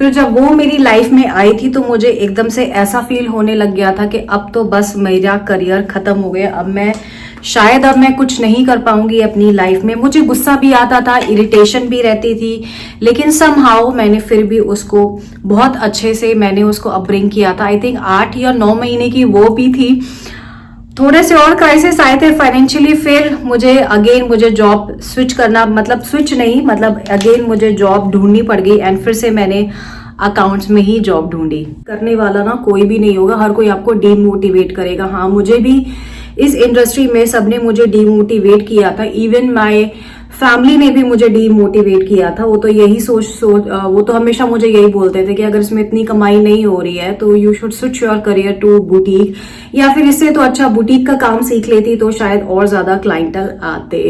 फिर जब वो मेरी लाइफ में आई थी तो मुझे एकदम से ऐसा फील होने लग गया था कि अब तो बस मेरा करियर खत्म हो गया, अब मैं कुछ नहीं कर पाऊंगी अपनी लाइफ में। मुझे गुस्सा भी आता था, इरिटेशन भी रहती थी, लेकिन समहाउ मैंने फिर भी उसको बहुत अच्छे से मैंने उसको अपब्रिंग किया था। आई थिंक 8 या 9 महीने की वो भी थी। थोड़े से और क्राइसिस आए थे फाइनेंशियली, फिर मुझे जॉब स्विच करना, मतलब स्विच नहीं, मतलब अगेन मुझे जॉब ढूंढनी पड़ गई एंड फिर से मैंने अकाउंट्स में ही जॉब ढूंढी। करने वाला ना कोई भी नहीं होगा, हर कोई आपको डीमोटिवेट करेगा। हाँ, मुझे भी इस इंडस्ट्री में सबने मुझे डीमोटिवेट किया था, इवन माय फैमिली ने भी मुझे डीमोटिवेट किया था। वो तो यही वो तो हमेशा मुझे यही बोलते थे कि अगर इसमें इतनी कमाई नहीं हो रही है तो you should switch your career to boutique, या फिर इससे तो अच्छा बुटीक का काम सीख लेती तो शायद और ज्यादा क्लाइंटल आते।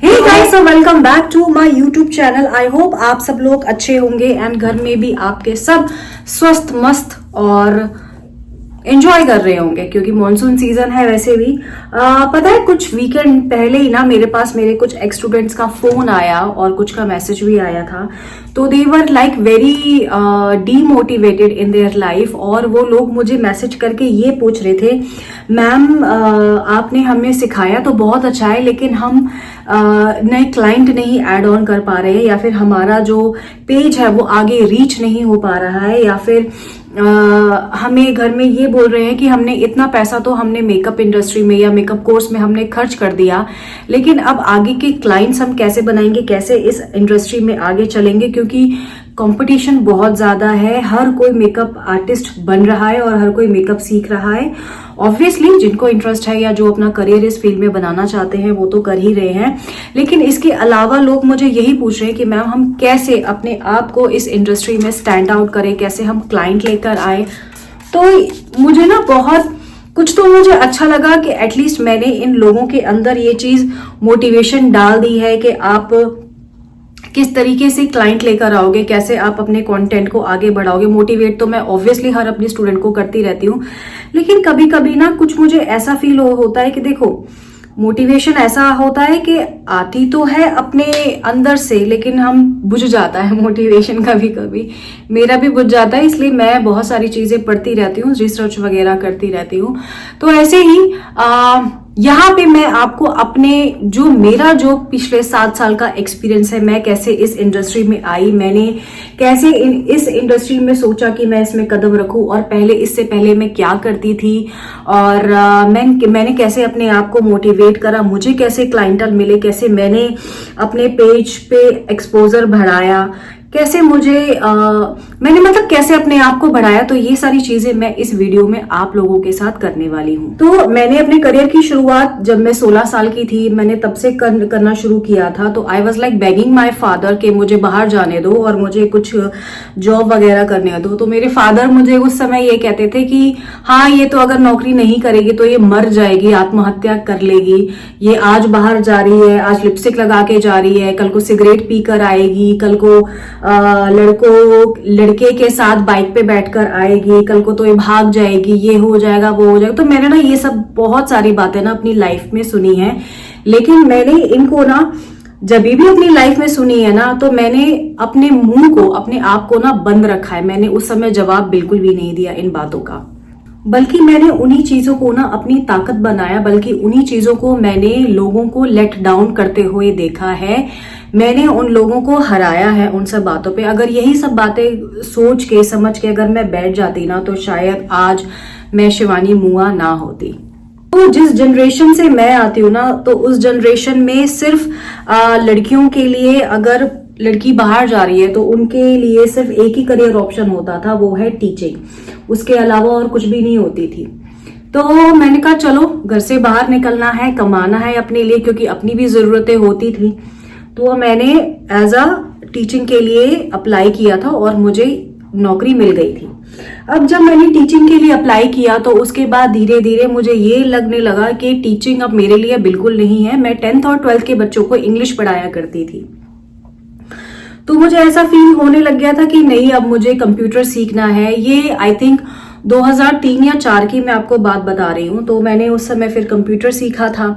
Hey guys, so welcome back to my YouTube channel. I hope आप सब लोग अच्छे होंगे एंड घर में भी आपके सब स्वस्थ मस्त और एंजॉय कर रहे होंगे, क्योंकि मॉनसून सीजन है। वैसे भी पता है, कुछ वीकेंड पहले ही ना मेरे कुछ एक्स स्टूडेंट्स का फोन आया और कुछ का मैसेज भी आया था। तो they were like very demotivated in their life, और वो लोग मुझे मैसेज करके ये पूछ रहे थे, मैम आपने हमें सिखाया तो बहुत अच्छा है, लेकिन हम नए क्लाइंट नहीं ऐड ऑन कर पा रहे हैं, या फिर हमारा जो पेज है वो आगे रीच नहीं हो पा रहा है, या फिर हमें घर में ये बोल रहे हैं कि हमने इतना पैसा तो हमने मेकअप इंडस्ट्री में या मेकअप कोर्स में हमने खर्च कर दिया, लेकिन अब आगे के क्लाइंट्स हम कैसे बनाएंगे, कैसे इस इंडस्ट्री में आगे चलेंगे, क्योंकि कंपटीशन बहुत ज्यादा है। हर कोई मेकअप आर्टिस्ट बन रहा है और हर कोई मेकअप सीख रहा है। ऑब्वियसली जिनको इंटरेस्ट है या जो अपना करियर इस फील्ड में बनाना चाहते हैं वो तो कर ही रहे हैं, लेकिन इसके अलावा लोग मुझे यही पूछ रहे हैं कि मैम हम कैसे अपने आप को इस इंडस्ट्री में स्टैंड आउट करें, कैसे हम क्लाइंट लेकर आए। तो मुझे ना बहुत कुछ तो मुझे अच्छा लगा कि एटलीस्ट मैंने इन लोगों के अंदर ये चीज मोटिवेशन डाल दी है कि आप किस तरीके से क्लाइंट लेकर आओगे, कैसे आप अपने कंटेंट को आगे बढ़ाओगे। मोटिवेट तो मैं ऑब्वियसली हर अपनी स्टूडेंट को करती रहती हूँ, लेकिन कभी कभी ना कुछ मुझे ऐसा फील होता है कि देखो, मोटिवेशन ऐसा होता है कि आती तो है अपने अंदर से, लेकिन हम बुझ जाता है मोटिवेशन। कभी कभी मेरा भी बुझ जाता है, इसलिए मैं बहुत सारी चीजें पढ़ती रहती हूँ, रिसर्च वगैरह करती रहती हूँ। तो ऐसे ही यहाँ पे मैं आपको अपने मेरा जो पिछले 7 साल का एक्सपीरियंस है, मैं कैसे इस इंडस्ट्री में आई, मैंने कैसे इस इंडस्ट्री में सोचा कि मैं इसमें कदम रखूं, और इससे पहले मैं क्या करती थी, और मैंने कैसे अपने आप को मोटिवेट करा, मुझे कैसे क्लाइंटल मिले, कैसे मैंने अपने पेज पे एक्सपोजर बढ़ाया, कैसे मैंने मतलब कैसे अपने आप को बढ़ाया। तो ये सारी चीजें मैं इस वीडियो में आप लोगों के साथ करने वाली हूँ। तो मैंने अपने करियर की शुरुआत जब मैं 16 साल की थी, मैंने तब से करना शुरू किया था। तो I was like begging my father कि मुझे बाहर जाने दो और मुझे कुछ जॉब वगैरह करने दो। तो मेरे फादर मुझे उस समय ये कहते थे कि हाँ, ये तो अगर नौकरी नहीं करेगी तो ये मर जाएगी, आत्महत्या कर लेगी, ये आज बाहर जा रही है, आज लिपस्टिक लगा के जा रही है, कल को सिगरेट पी कर आएगी, कल को लड़के के साथ बाइक पे बैठकर आएगी, कल को तो ये भाग जाएगी, ये हो जाएगा वो हो जाएगा। तो मैंने ना ये सब बहुत सारी बातें ना अपनी लाइफ में सुनी है, लेकिन मैंने इनको ना जब भी अपनी लाइफ में सुनी है ना, तो मैंने अपने मुंह को, अपने आप को ना बंद रखा है। मैंने उस समय जवाब बिल्कुल भी नहीं दिया इन बातों का, बल्कि मैंने उन्हीं चीजों को ना अपनी ताकत बनाया, बल्कि उन्हीं चीजों को मैंने लोगों को लेट डाउन करते हुए देखा है। मैंने उन लोगों को हराया है उन सब बातों पे। अगर यही सब बातें सोच के समझ के अगर मैं बैठ जाती ना, तो शायद आज मैं शिवानी मुआ ना होती। तो जिस जनरेशन से मैं आती हूँ ना, तो उस जनरेशन में सिर्फ लड़कियों के लिए, अगर लड़की बाहर जा रही है तो उनके लिए सिर्फ एक ही करियर ऑप्शन होता था, वो है टीचिंग। उसके अलावा और कुछ भी नहीं होती थी। तो मैंने कहा चलो घर से बाहर निकलना है, कमाना है अपने लिए, क्योंकि अपनी भी जरूरतें होती थी। तो मैंने एज अ टीचिंग के लिए अप्लाई किया था और मुझे नौकरी मिल गई थी। अब जब मैंने टीचिंग के लिए अप्लाई किया तो उसके बाद धीरे धीरे मुझे ये लगने लगा कि टीचिंग अब मेरे लिए बिल्कुल नहीं है। मैं 10th और 12th के बच्चों को इंग्लिश पढ़ाया करती थी, तो मुझे ऐसा फील होने लग गया था कि नहीं, अब मुझे कंप्यूटर सीखना है। ये आई थिंक 2003 या 4 की मैं आपको बात बता रही हूँ। तो मैंने उस समय फिर कंप्यूटर सीखा था।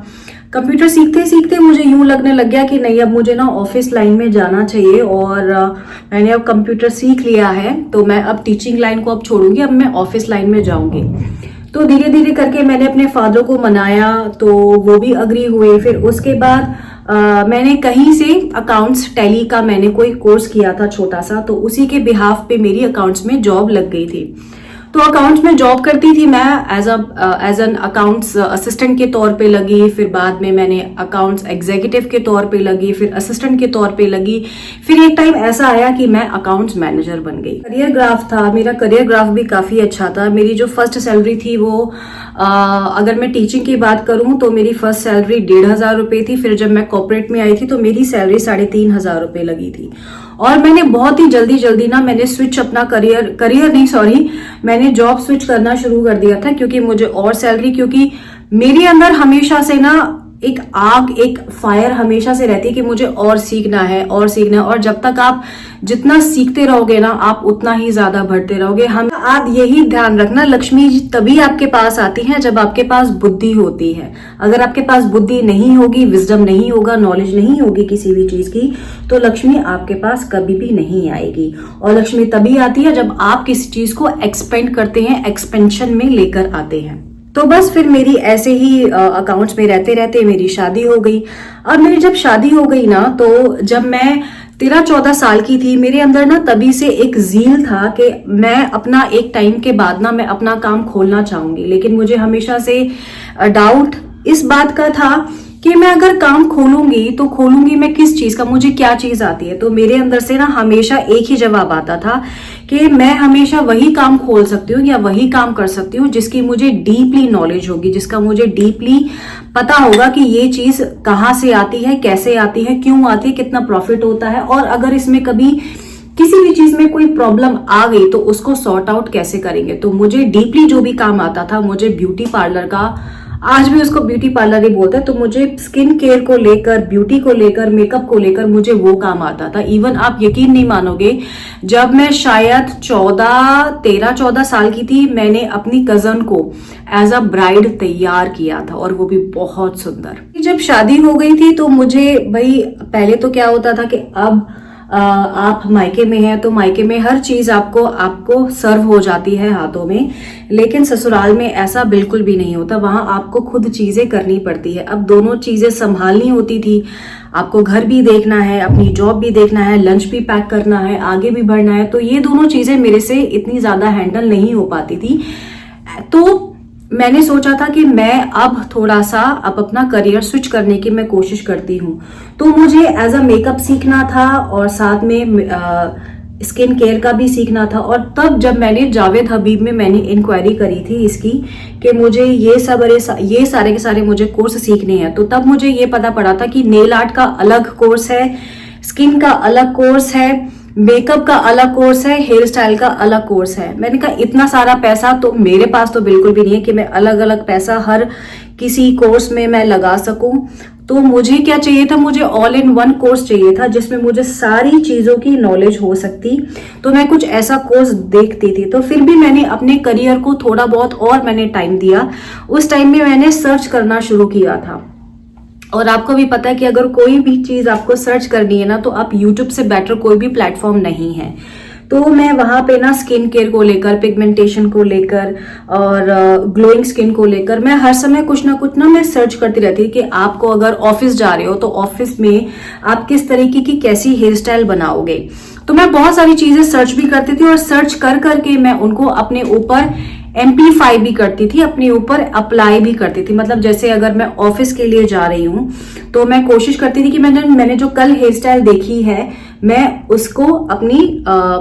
कंप्यूटर सीखते सीखते मुझे यूं लगने लग गया कि नहीं, अब मुझे ना ऑफिस लाइन में जाना चाहिए। और मैंने अब कंप्यूटर सीख लिया है तो मैं अब टीचिंग लाइन को अब छोड़ूंगी, अब मैं ऑफिस लाइन में जाऊंगी। तो धीरे धीरे करके मैंने अपने फादर को मनाया तो वो भी अग्री हुए। फिर उसके बाद मैंने कहीं से अकाउंट्स टैली का मैंने कोई कोर्स किया था छोटा सा, तो उसी के बिहाफ पे मेरी अकाउंट्स में जॉब लग गई थी। तो अकाउंट्स में जॉब करती थी मैं एज एन अकाउंट्स असिस्टेंट के तौर पे लगी। फिर बाद में मैंने अकाउंट्स एग्जीक्यूटिव के तौर पे लगी, फिर असिस्टेंट के तौर पे लगी। फिर एक टाइम ऐसा आया कि मैं अकाउंट्स मैनेजर बन गई। करियर ग्राफ था मेरा, करियर ग्राफ भी काफी अच्छा था। मेरी जो फर्स्ट सैलरी थी वो अगर मैं टीचिंग की बात करूं तो मेरी फर्स्ट सैलरी 1,500 रुपए थी। फिर जब मैं कॉर्पोरेट में आई थी तो मेरी सैलरी 3,500 रुपए लगी थी। और मैंने बहुत ही जल्दी जल्दी ना मैंने स्विच अपना मैंने जॉब स्विच करना शुरू कर दिया था, क्योंकि मुझे और सैलरी, क्योंकि मेरे अंदर हमेशा से ना एक आग, एक फायर हमेशा से रहती है कि मुझे और सीखना है और सीखना है। और जब तक आप जितना सीखते रहोगे ना आप उतना ही ज्यादा बढ़ते रहोगे। हम आप यही ध्यान रखना, लक्ष्मी जी तभी आपके पास आती है जब आपके पास बुद्धि होती है। अगर आपके पास बुद्धि नहीं होगी, विजडम नहीं होगा, नॉलेज नहीं होगी किसी भी चीज की, तो लक्ष्मी आपके पास कभी भी नहीं आएगी। और लक्ष्मी तभी आती है जब आप किसी चीज को एक्सपेंड करते हैं, एक्सपेंशन में लेकर आते हैं। तो बस फिर मेरी ऐसे ही अकाउंट्स में रहते रहते मेरी शादी हो गई। और मेरी जब शादी हो गई ना, तो जब मैं 13-14 साल की थी, मेरे अंदर ना तभी से एक जील था कि मैं अपना एक टाइम के बाद ना मैं अपना काम खोलना चाहूंगी। लेकिन मुझे हमेशा से डाउट इस बात का था कि मैं अगर काम खोलूंगी तो खोलूंगी मैं किस चीज का, मुझे क्या चीज आती है। तो मेरे अंदर से ना हमेशा एक ही जवाब आता था कि मैं हमेशा वही काम खोल सकती हूँ या वही काम कर सकती हूँ जिसकी मुझे डीपली नॉलेज होगी, जिसका मुझे डीपली पता होगा कि ये चीज कहाँ से आती है, कैसे आती है, क्यों आती है, कितना प्रॉफिट होता है, और अगर इसमें कभी किसी भी चीज में कोई प्रॉब्लम आ गई तो उसको सॉर्ट आउट कैसे करेंगे। तो मुझे डीपली जो भी काम आता था, मुझे ब्यूटी पार्लर का, आज भी उसको ब्यूटी पार्लर ही बोलते हैं, तो मुझे स्किन केयर को लेकर, ब्यूटी को लेकर, मेकअप को लेकर मुझे वो काम आता था। इवन आप यकीन नहीं मानोगे, जब मैं शायद 13-14 साल की थी, मैंने अपनी कजन को एज अ ब्राइड तैयार किया था, और वो भी बहुत सुंदर। जब शादी हो गई थी तो मुझे भाई पहले तो क्या होता था कि अब आप मायके में हैं तो मायके में हर चीज आपको सर्व हो जाती है हाथों में। लेकिन ससुराल में ऐसा बिल्कुल भी नहीं होता, वहां आपको खुद चीजें करनी पड़ती है। अब दोनों चीजें संभालनी होती थी, आपको घर भी देखना है, अपनी जॉब भी देखना है, लंच भी पैक करना है, आगे भी बढ़ना है। तो ये दोनों चीजें मेरे से इतनी ज्यादा हैंडल नहीं हो पाती थी। तो मैंने सोचा था कि मैं अब थोड़ा सा अपना करियर स्विच करने की मैं कोशिश करती हूँ। तो मुझे एज अ मेकअप सीखना था और साथ में स्किन केयर का भी सीखना था। और तब जब मैंने जावेद हबीब में मैंने इंक्वायरी करी थी इसकी कि मुझे ये सारे के सारे मुझे कोर्स सीखने हैं, तो तब मुझे ये पता पड़ा था कि नेल आर्ट का अलग कोर्स है, स्किन का अलग कोर्स है, मेकअप का अलग कोर्स है, हेयर स्टाइल का अलग कोर्स है। मैंने कहा इतना सारा पैसा तो मेरे पास तो बिल्कुल भी नहीं है कि मैं अलग अलग पैसा हर किसी कोर्स में मैं लगा सकूं। तो मुझे क्या चाहिए था, मुझे ऑल इन वन कोर्स चाहिए था जिसमें मुझे सारी चीजों की नॉलेज हो सकती। तो मैं कुछ ऐसा कोर्स देखती थी। तो फिर भी मैंने अपने करियर को थोड़ा बहुत और मैंने टाइम दिया। उस टाइम में मैंने सर्च करना शुरू किया था। और आपको भी पता है कि अगर कोई भी चीज आपको सर्च करनी है ना, तो आप YouTube से बेटर कोई भी प्लेटफॉर्म नहीं है। तो मैं वहां पे ना स्किन केयर को लेकर, पिगमेंटेशन को लेकर और ग्लोइंग स्किन को लेकर मैं हर समय कुछ ना मैं सर्च करती रहती कि आपको अगर ऑफिस जा रहे हो तो ऑफिस में आप किस तरीके की कैसी हेयर स्टाइल बनाओगे। तो मैं बहुत सारी चीजें सर्च भी करती थी और सर्च कर करके मैं उनको अपने ऊपर एम्पलीफाई भी करती थी, अपने ऊपर अप्लाई भी करती थी। मतलब जैसे अगर मैं ऑफिस के लिए जा रही हूँ तो मैं कोशिश करती थी कि मैंने जो कल हेयर स्टाइल देखी है मैं उसको अपनी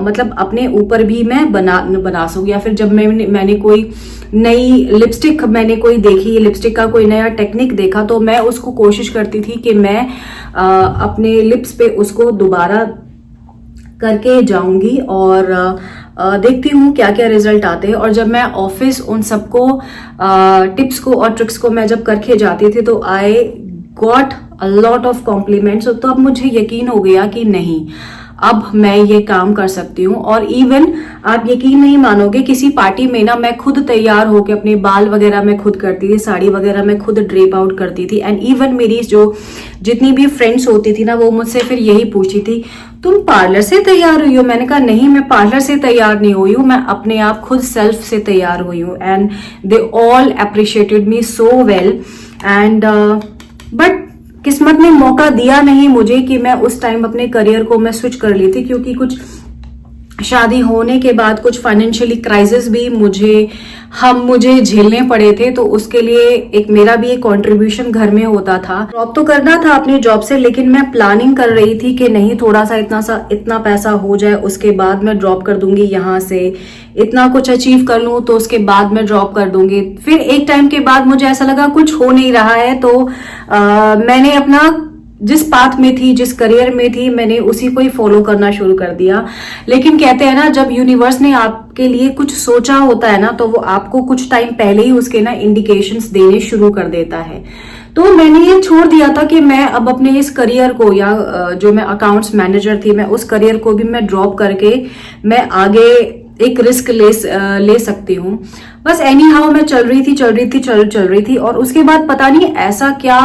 मतलब अपने ऊपर भी मैं बना सकूं। या फिर जब मैंने कोई नई लिपस्टिक मैंने कोई देखी, लिपस्टिक का कोई नया टेक्निक देखा, तो मैं उसको कोशिश करती थी कि मैं अपने लिप्स पे उसको दोबारा करके जाऊंगी और देखती हूँ क्या क्या रिजल्ट आते हैं। और जब मैं ऑफिस उन सबको टिप्स को और ट्रिक्स को मैं जब करके जाती थी तो I got a lot of compliments. तो अब मुझे यकीन हो गया कि नहीं, अब मैं ये काम कर सकती हूँ। और इवन आप यकीन नहीं मानोगे, किसी पार्टी में ना मैं खुद तैयार होकर अपने बाल वगैरह मैं खुद करती थी, साड़ी वगैरह मैं खुद ड्रेप आउट करती थी। एंड इवन मेरी जो जितनी भी फ्रेंड्स होती थी ना, वो मुझसे फिर यही पूछती थी, तुम पार्लर से तैयार हुई हो? मैंने कहा नहीं, मैं पार्लर से तैयार नहीं हुई हूँ, मैं अपने आप खुद सेल्फ से तैयार हुई हूँ। And they all appreciated me so well. And but किस्मत ने मौका दिया नहीं मुझे कि मैं उस टाइम अपने करियर को मैं स्विच कर ली थी, क्योंकि कुछ शादी होने के बाद कुछ फाइनेंशियली क्राइसिस भी मुझे झेलने पड़े थे। तो उसके लिए एक मेरा भी एक कंट्रीब्यूशन घर में होता था। जॉब तो करना था अपनी जॉब से, लेकिन मैं प्लानिंग कर रही थी कि नहीं, थोड़ा सा इतना पैसा हो जाए, उसके बाद मैं ड्रॉप कर दूंगी यहाँ से, इतना कुछ अचीव कर लूं तो उसके बाद मैं ड्रॉप कर दूंगी। फिर एक टाइम के बाद मुझे ऐसा लगा कुछ हो नहीं रहा है, तो मैंने अपना जिस पाथ में थी, जिस करियर में थी, मैंने उसी को ही फॉलो करना शुरू कर दिया। लेकिन कहते हैं ना, जब यूनिवर्स ने आपके लिए कुछ सोचा होता है ना, तो वो आपको कुछ टाइम पहले ही उसके ना इंडिकेशंस देने शुरू कर देता है। तो मैंने ये छोड़ दिया था कि मैं अब अपने इस करियर को, या जो मैं अकाउंट्स मैनेजर थी, मैं उस करियर को भी मैं ड्रॉप करके मैं आगे एक रिस्क ले सकती हूँ। बस एनी हाउ मैं चल रही थी। और उसके बाद पता नहीं ऐसा क्या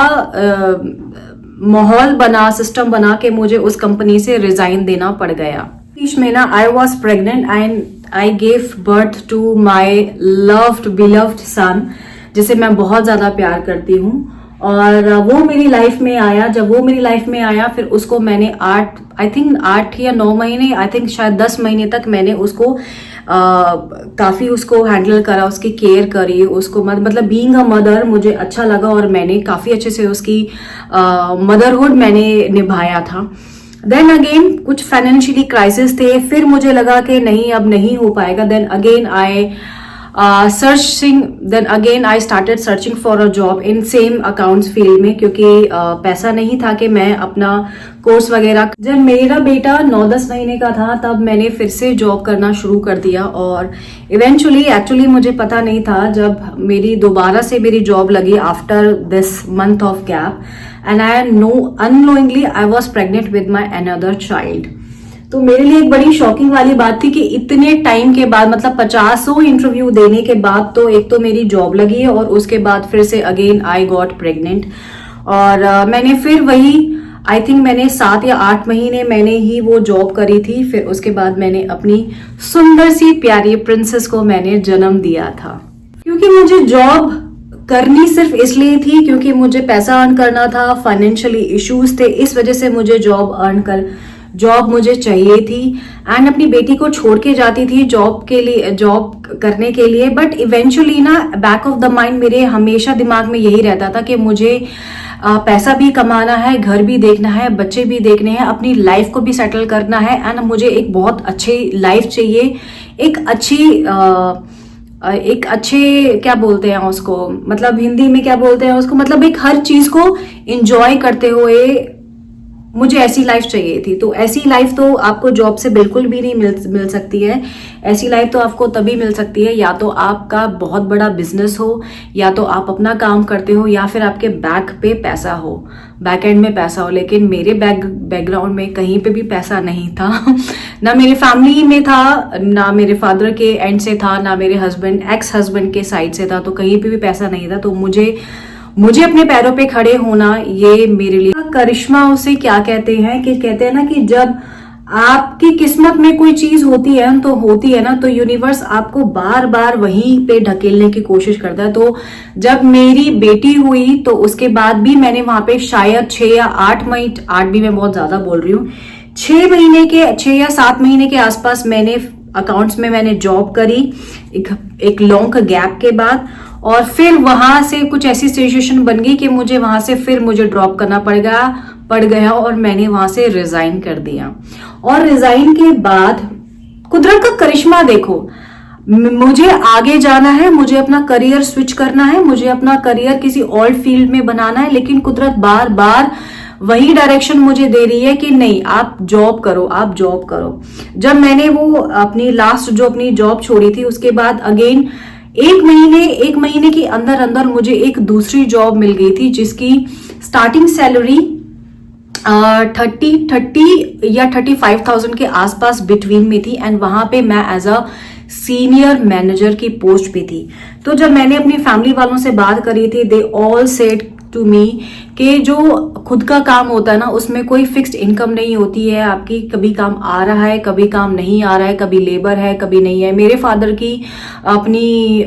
माहौल बना, सिस्टम बना के मुझे उस कंपनी से रिजाइन देना पड़ गया। बीच में ना I was pregnant and I gave birth to my loved beloved son, जिसे मैं बहुत ज्यादा प्यार करती हूँ। और वो मेरी लाइफ में आया। जब वो मेरी लाइफ में आया, फिर उसको मैंने 8 या 9 महीने, आई थिंक शायद 10 महीने तक मैंने उसको काफी उसको हैंडल करा, उसकी केयर करी, उसको मतलब बीइंग अ मदर मुझे अच्छा लगा, और मैंने काफी अच्छे से उसकी मदरहुड मैंने निभाया था। देन अगेन कुछ फाइनेंशियली क्राइसिस थे, फिर मुझे लगा कि नहीं, अब नहीं हो पाएगा। Then again I started searching for a job in same accounts field में, क्योंकि पैसा नहीं था कि मैं अपना कोर्स वगैरह। जब मेरा बेटा 9-10 महीने का था, तब मैंने फिर से जॉब करना शुरू कर दिया। और इवेंचुअली एक्चुअली मुझे पता नहीं था, जब मेरी दोबारा से मेरी जॉब लगी after this month of gap, and unknowingly I was pregnant with my another child. तो मेरे लिए एक बड़ी शॉकिंग वाली बात थी कि इतने टाइम के बाद, मतलब 50 इंटरव्यू देने के बाद, तो एक तो मेरी जॉब लगी है, और उसके बाद फिर से अगेन आई गॉट प्रेग्नेंट। और मैंने फिर वही, आई थिंक मैंने 7 या 8 महीने मैंने ही वो जॉब करी थी। फिर उसके बाद मैंने अपनी सुंदर सी प्यारी प्रिंसेस को मैंने जन्म दिया था। क्योंकि मुझे जॉब करनी सिर्फ इसलिए थी क्योंकि मुझे पैसा अर्न करना था, फाइनेंशियली इश्यूज थे, इस वजह से मुझे जॉब मुझे चाहिए थी। एंड अपनी बेटी को छोड़ के जाती थी जॉब करने के लिए। बट इवेंचुअली ना, बैक ऑफ द माइंड मेरे हमेशा दिमाग में यही रहता था कि मुझे पैसा भी कमाना है, घर भी देखना है, बच्चे भी देखने हैं, अपनी लाइफ को भी सेटल करना है। एंड मुझे एक बहुत अच्छी लाइफ चाहिए, एक अच्छे क्या बोलते हैं उसको, मतलब हिंदी में क्या बोलते हैं उसको, मतलब एक हर चीज को एंजॉय करते हुए मुझे ऐसी लाइफ चाहिए थी। तो ऐसी लाइफ तो आपको जॉब से बिल्कुल भी नहीं मिल सकती है। ऐसी लाइफ तो आपको तभी मिल सकती है, या तो आपका बहुत बड़ा बिजनेस हो, या तो आप अपना काम करते हो, या फिर आपके बैक पे पैसा हो, बैक एंड में पैसा हो। लेकिन मेरे बैकग्राउंड में कहीं पे भी पैसा नहीं था। ना मेरे फैमिली में था, ना मेरे फादर के एंड से था, ना मेरे एक्स हस्बैंड के साइड से था। तो कहीं पे भी पैसा नहीं था। तो मुझे अपने पैरों पे खड़े होना, ये मेरे लिए करिश्मा उसे क्या कहते हैं, कि कहते हैं ना कि जब आपकी किस्मत में कोई चीज होती है ना, तो यूनिवर्स आपको बार बार वहीं पे ढकेलने की कोशिश करता है। तो जब मेरी बेटी हुई, तो उसके बाद भी मैंने वहां पे शायद 6 या 8 महीने, 8 भी मैं बहुत ज्यादा बोल रही हूँ, 6 या 7 महीने के आसपास मैंने अकाउंट्स में मैंने जॉब करी, एक लॉन्ग गैप के बाद। और फिर वहां से कुछ ऐसी सिचुएशन बन गई कि मुझे ड्रॉप करना पड़ गया, और मैंने वहां से रिजाइन कर दिया। और रिजाइन के बाद कुदरत का करिश्मा देखो, मुझे आगे जाना है, मुझे अपना करियर स्विच करना है, मुझे अपना करियर किसी और फील्ड में बनाना है, लेकिन कुदरत बार बार वही डायरेक्शन मुझे दे रही है कि नहीं, आप जॉब करो। जब मैंने वो अपनी लास्ट जो अपनी जॉब छोड़ी थी, उसके बाद अगेन एक महीने के अंदर मुझे एक दूसरी जॉब मिल गई थी, जिसकी स्टार्टिंग सैलरी 30 या 35,000 के आसपास बिटवीन में थी, एंड वहां पे मैं एज अ सीनियर मैनेजर की पोस्ट पे थी। तो जब मैंने अपनी फैमिली वालों से बात करी थी, they all said to me कि जो खुद का काम होता है ना, उसमें कोई फिक्स्ड इनकम नहीं होती है आपकी, कभी काम आ रहा है, कभी काम नहीं आ रहा है, कभी लेबर है, कभी नहीं है। मेरे फादर की अपनी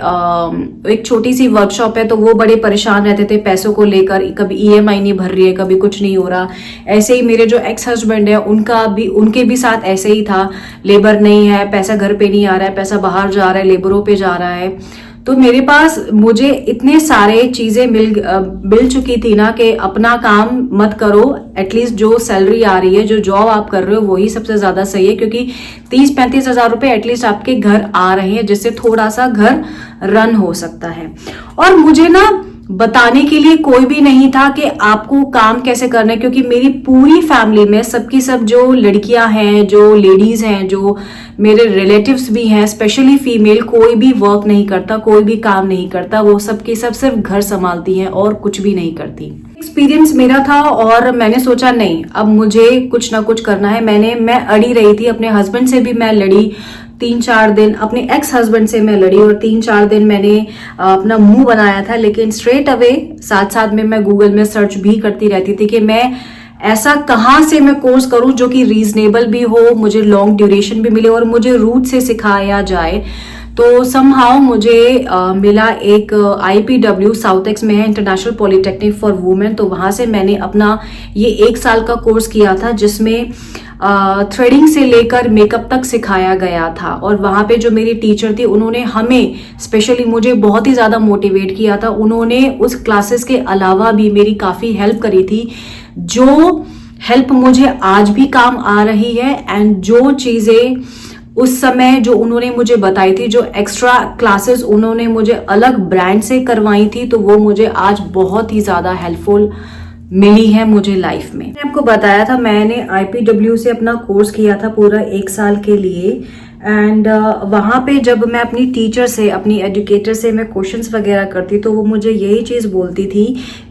एक छोटी सी वर्कशॉप है, तो वो बड़े परेशान रहते थे पैसों को लेकर, कभी ईएमआई नहीं भर रही है, कभी कुछ नहीं हो रहा। ऐसे ही मेरे जो एक्स हस्बैंड है, उनके भी साथ ऐसे ही था, लेबर नहीं है, पैसा घर पे नहीं आ रहा है, पैसा बाहर जा रहा है, लेबरों पे जा रहा है। तो मेरे पास मुझे इतने सारे चीजें मिल चुकी थी ना कि अपना काम मत करो, एटलीस्ट जो सैलरी आ रही है, जो जॉब आप कर रहे हो, वही सबसे ज्यादा सही है, क्योंकि 30-35 हजार रुपए एटलीस्ट आपके घर आ रहे हैं, जिससे थोड़ा सा घर रन हो सकता है। और मुझे ना बताने के लिए कोई भी नहीं था कि आपको काम कैसे करना है, क्योंकि मेरी पूरी फैमिली में सबकी सब जो लड़कियां हैं, जो लेडीज हैं, जो मेरे रिलेटिव्स भी हैं, स्पेशली फीमेल, कोई भी वर्क नहीं करता, कोई भी काम नहीं करता, वो सबकी सब सिर्फ घर संभालती हैं और कुछ भी नहीं करती। एक्सपीरियंस मेरा था और मैंने सोचा नहीं, अब मुझे कुछ ना कुछ करना है। मैं अड़ी रही थी, अपने हस्बैंड से भी मैं लड़ी 3-4 दिन, अपने एक्स हस्बैंड से मैं लड़ी और 3-4 दिन मैंने अपना मुंह बनाया था, लेकिन स्ट्रेट अवे साथ साथ में मैं गूगल में सर्च भी करती रहती थी कि मैं ऐसा कहाँ से मैं कोर्स करूं जो कि रीजनेबल भी हो, मुझे लॉन्ग ड्यूरेशन भी मिले और मुझे रूट से सिखाया जाए। तो समहाउ मुझे मिला एक IPW साउथ एक्स में है, इंटरनेशनल पॉलिटेक्निक फॉर वुमेन। तो वहां से मैंने अपना ये 1 साल का कोर्स किया था, जिसमें थ्रेडिंग से लेकर मेकअप तक सिखाया गया था। और वहां पे जो मेरी टीचर थी, उन्होंने हमें स्पेशली मुझे बहुत ही ज्यादा मोटिवेट किया था। उन्होंने उस क्लासेस के अलावा भी मेरी काफी हेल्प करी थी, जो हेल्प मुझे आज भी काम आ रही है। एंड जो चीजें उस समय जो उन्होंने मुझे बताई थी, जो एक्स्ट्रा क्लासेस उन्होंने मुझे अलग ब्रांड से करवाई थी, तो वो मुझे आज बहुत ही ज्यादा हेल्पफुल मिली है मुझे लाइफ में। मैंने आपको बताया था, मैंने IPW से अपना कोर्स किया था पूरा 1 साल के लिए। एंड वहां पे जब मैं अपनी टीचर से, अपनी एजुकेटर से मैं क्वेश्चंस वगैरह करती, तो वो मुझे यही चीज बोलती थी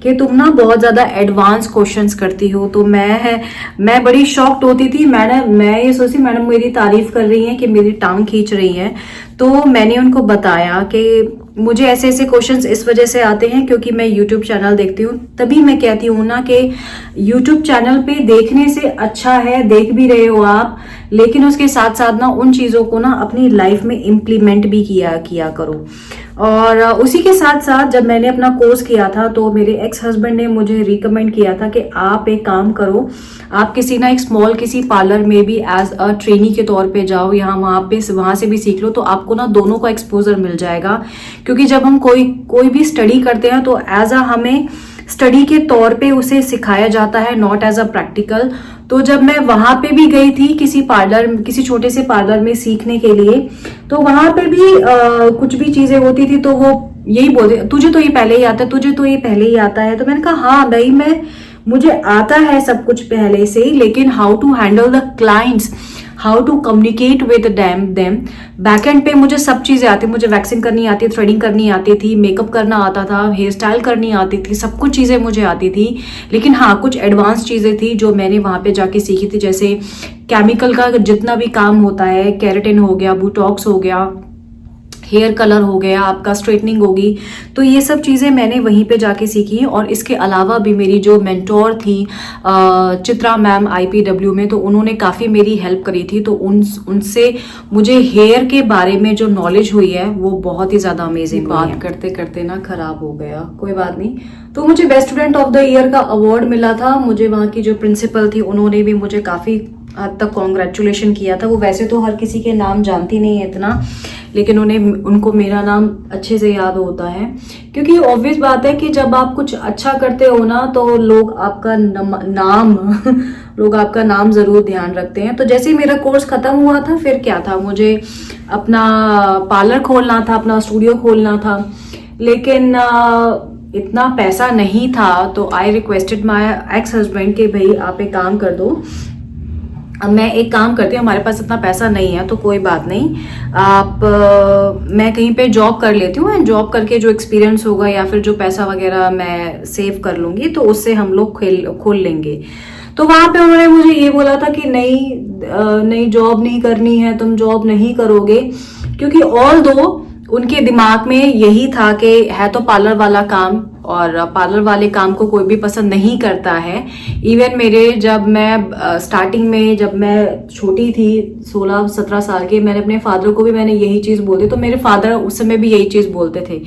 कि तुम ना बहुत ज्यादा एडवांस क्वेश्चंस करती हो। तो मैं बड़ी शॉक्ड होती थी। मैं ये सोचती, मैडम मेरी तारीफ कर रही हैं कि मेरी टांग खींच रही हैं। तो मैंने उनको बताया कि मुझे ऐसे ऐसे क्वेश्चंस इस वजह से आते हैं क्योंकि मैं यूट्यूब चैनल देखती हूँ। तभी मैं कहती हूँ ना कि यूट्यूब चैनल पे देखने से अच्छा है, देख भी रहे हो आप, लेकिन उसके साथ साथ ना उन चीजों को ना अपनी लाइफ में इम्प्लीमेंट भी किया करो। और उसी के साथ साथ जब मैंने अपना कोर्स किया था, तो मेरे एक्स हस्बैंड ने मुझे रिकमेंड किया था कि आप एक काम करो, आप किसी पार्लर में भी एज अ ट्रेनी के तौर पे जाओ, वहां से भी सीख लो, तो आपको ना दोनों का एक्सपोजर मिल जाएगा। क्योंकि जब हम कोई भी स्टडी करते हैं, तो एज अ हमें स्टडी के तौर पे उसे सिखाया जाता है, नॉट एज अ प्रैक्टिकल। तो जब मैं वहां पे भी गई थी किसी छोटे से पार्लर में सीखने के लिए, तो वहां पे भी कुछ भी चीजें होती थी, तो वो यही बोलते, तुझे तो ये पहले ही आता है, तुझे तो ये पहले ही आता है। तो मैंने कहा हाँ भाई, मुझे आता है सब कुछ पहले से ही, लेकिन how to handle the clients, how to communicate with them back end पे मुझे सब चीजें आती। मुझे वैक्सिंग करनी आती, थ्रेडिंग करनी आती थी, मेकअप करना आता था, हेयर स्टाइल करनी आती थी, सब कुछ चीजें मुझे आती थी। लेकिन हाँ, कुछ एडवांस चीजें थी जो मैंने वहां पे जाके सीखी थी, जैसे केमिकल का जितना भी काम होता है, केराटिन हो गया, बोटॉक्स हो गया, हेयर कलर हो गया, आपका स्ट्रेटनिंग होगी, तो ये सब चीज़ें मैंने वहीं पे जाके सीखी। और इसके अलावा भी मेरी जो मेंटोर थी चित्रा मैम IPW में, तो उन्होंने काफ़ी मेरी हेल्प करी थी। तो उनसे मुझे हेयर के बारे में जो नॉलेज हुई है, वो बहुत ही ज़्यादा अमेजिंग। बात करते करते ना खराब हो गया, कोई बात नहीं। तो मुझे best student of the year का अवार्ड मिला था। मुझे वहाँ की जो प्रिंसिपल थी, उन्होंने भी मुझे काफ़ी हद तक कॉन्ग्रेचुलेशन किया था। वो वैसे तो हर किसी के नाम जानती नहीं है इतना, लेकिन उनको मेरा नाम अच्छे से याद होता है, क्योंकि ऑब्वियस बात है कि जब आप कुछ अच्छा करते हो ना, तो लोग आपका नाम जरूर ध्यान रखते हैं। तो जैसे ही मेरा कोर्स खत्म हुआ था, फिर क्या था, मुझे अपना पार्लर खोलना था, अपना स्टूडियो खोलना था, लेकिन इतना पैसा नहीं था। तो I requested my ex husband के भाई आप एक काम कर दो, अब मैं एक काम करती हूँ, हमारे पास इतना पैसा नहीं है तो कोई बात नहीं, मैं कहीं पे जॉब कर लेती हूँ, एंड जॉब करके जो एक्सपीरियंस होगा या फिर जो पैसा वगैरह मैं सेव कर लूंगी, तो उससे हम लोग खोल लेंगे। तो वहां पे उन्होंने मुझे ये बोला था कि नहीं जॉब नहीं करनी है, तुम जॉब नहीं करोगे, क्योंकि ऑल दो उनके दिमाग में यही था कि है तो पार्लर वाला काम, और पार्लर वाले काम को कोई भी पसंद नहीं करता है। इवन जब मैं स्टार्टिंग में, जब मैं छोटी थी 16-17 साल की, मैंने अपने फादर को भी मैंने यही चीज बोली, तो मेरे फादर उस समय भी यही चीज बोलते थे,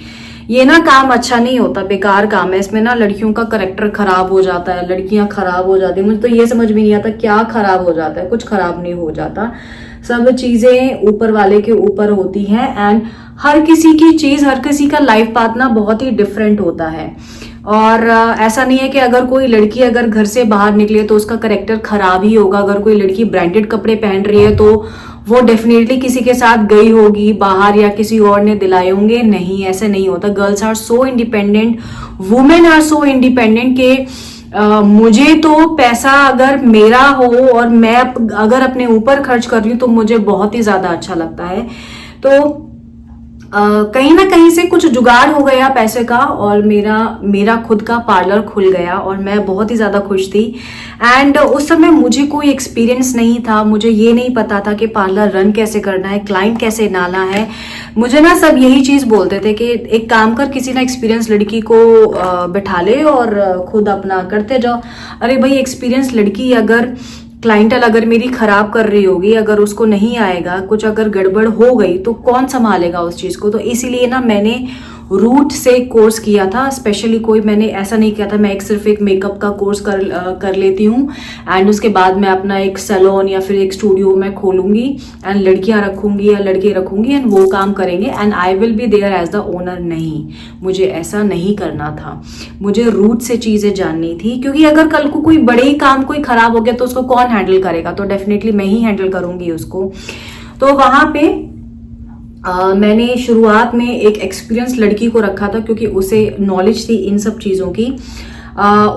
ये ना काम अच्छा नहीं होता, बेकार काम है, इसमें ना लड़कियों का करेक्टर खराब हो जाता है, लड़कियां खराब हो जाती है। मुझे तो ये समझ में नहीं आता क्या खराब हो जाता है, कुछ खराब नहीं हो जाता, सब चीजें ऊपर वाले के ऊपर होती हैं। एंड हर किसी की चीज, हर किसी का लाइफ पाथ ना बहुत ही डिफरेंट होता है। और ऐसा नहीं है कि अगर कोई लड़की अगर घर से बाहर निकले तो उसका करेक्टर खराब ही होगा। अगर कोई लड़की ब्रांडेड कपड़े पहन रही है तो वो डेफिनेटली किसी के साथ गई होगी बाहर, या किसी और ने दिलाए होंगे। नहीं, ऐसे नहीं होता। Girls are so independent, women are so independent के मुझे तो पैसा अगर मेरा हो और मैं अगर अपने ऊपर खर्च कर रही हूँ तो मुझे बहुत ही ज्यादा अच्छा लगता है। तो कहीं ना कहीं से कुछ जुगाड़ हो गया पैसे का, और मेरा खुद का पार्लर खुल गया, और मैं बहुत ही ज्यादा खुश थी। एंड उस समय मुझे कोई एक्सपीरियंस नहीं था, मुझे ये नहीं पता था कि पार्लर रन कैसे करना है, क्लाइंट कैसे लाना है। मुझे ना सब यही चीज बोलते थे कि एक काम कर, किसी ना एक्सपीरियंस लड़की को बिठा ले और खुद अपना करते जाओ। अरे भाई, एक्सपीरियंस लड़की अगर क्लाइंटल अगर मेरी खराब कर रही होगी, अगर उसको नहीं आएगा, कुछ अगर गड़बड़ हो गई तो कौन संभालेगा उस चीज को। तो इसीलिए ना मैंने रूट से कोर्स किया था। स्पेशली कोई मैंने ऐसा नहीं किया था मैं सिर्फ एक मेकअप का कोर्स कर लेती हूँ एंड उसके बाद मैं अपना एक सैलून या फिर एक स्टूडियो में खोलूंगी एंड लड़कियां रखूंगी या लड़के रखूंगी एंड वो काम करेंगे and I will be there as the owner. नहीं, मुझे ऐसा नहीं करना था। मुझे रूट से चीजें जाननी थी, क्योंकि अगर कल को कोई बड़े ही काम कोई खराब हो गया तो उसको कौन हैंडल करेगा। तो डेफिनेटली मैं ही हैंडल करूंगी उसको। तो वहां पे मैंने शुरुआत में एक एक्सपीरियंस लड़की को रखा था, क्योंकि उसे नॉलेज थी इन सब चीजों की।